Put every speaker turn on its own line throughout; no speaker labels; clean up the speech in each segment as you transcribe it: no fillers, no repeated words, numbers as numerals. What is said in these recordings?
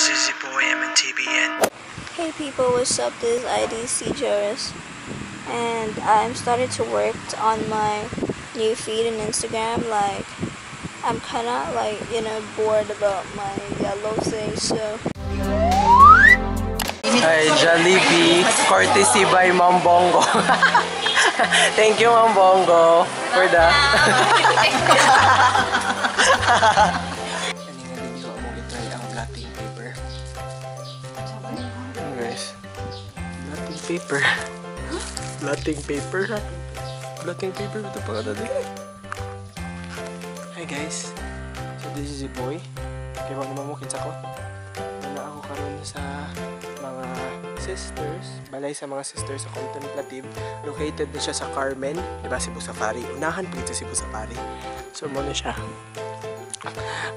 This is zboymntbn.
Hey people, what's up? This is IDC Joris, and I'm starting to work on my new feed on Instagram. Like, I'm kinda bored about my yellow thing, so.
Hi, Jollibee, courtesy by Ma'am Bongo. Thank you, Ma'am Bongo, for that. Blotting paper ito pa kada din. Hi guys, so this is Zboy. Kaya wag naman mo kinsa ko. Wala ako karon sa mga sisters, balay sa mga sisters sa Contemplative. Located na siya sa Carmen, diba, Cebu Safari. Unahan po sa Cebu Safari. So muna siya.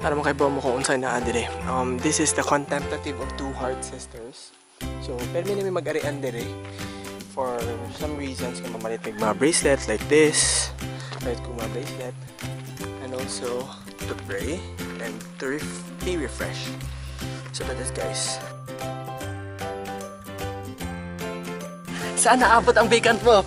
Para makaibaw mo kung unsay naa dire. This is the Contemplative of Two Heart Sisters. So, pero may mag-arian dire. For some reasons, kung mamalit may mga bracelet like this, malit ko mga bracelet, and also to pray and to be refreshed. So that is, guys. Saan naabot ang vacant mo?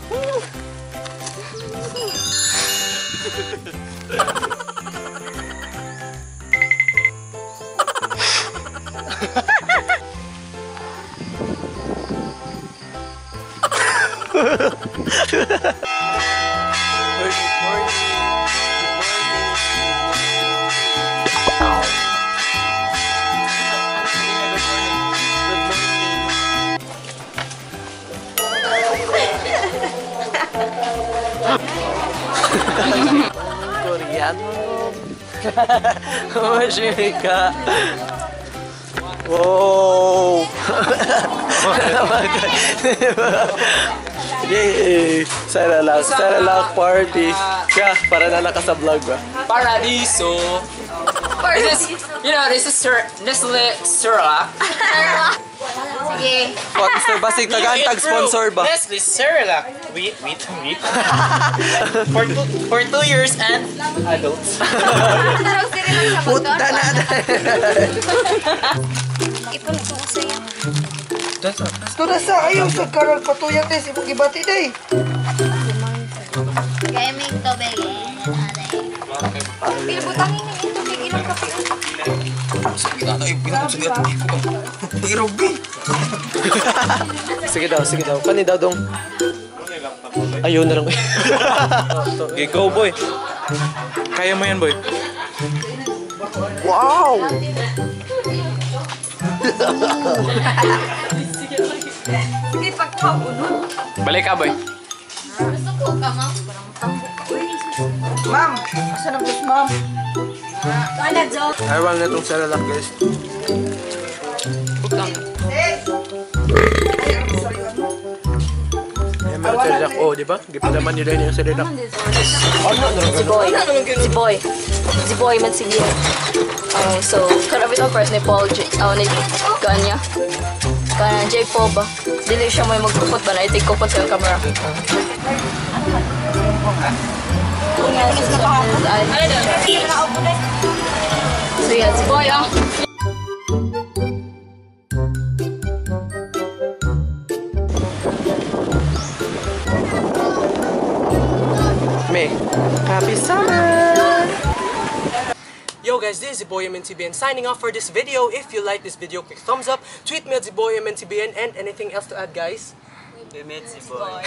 Koreano. Mashika. Wow. Yay! Saralak party. Kaya, para na naka sa vlog ba?
Paradiso. This is, this is Nestle Cerelac.
Sige.
Sponsor ba? Sige, tagantag sponsor ba?
Nestle Cerelac. Wait. For 2 years and adults.
Puta na!
Ipon ko sa'yo.
Ito na sa ayaw sa karang patuyang des. Ibang ibati na eh.
Kaya may tubig eh. Pinabutangin na yung tubig. Ilang kape.
Sige daw. Kani daw dong. Ayaw na lang.
Okay, go boy. Kaya mo yan boy.
Wow!
Sige, pagpapuno.
Balik ka boy.
Gusto ko ka, ma'am.
Ma'am! Asa na bus, ma'am?
Wala, Joe.
Ayaw na itong saralak, guys. Meron saralak, oh, di ba? Gipalaman nyo rin yung saralak.
Zboy man sige. So, karabit ang first ni Paul ni kanya. Kana J Paul ba? Dili siya may magkupot ba na itik kupot sa camera. So yeah, Zboy
Happy summer! Yo guys, this is zboymntbn signing off for this video. If you like this video, click thumbs up, tweet me at zboymntbn, and anything else to add, guys?
We met Zboy.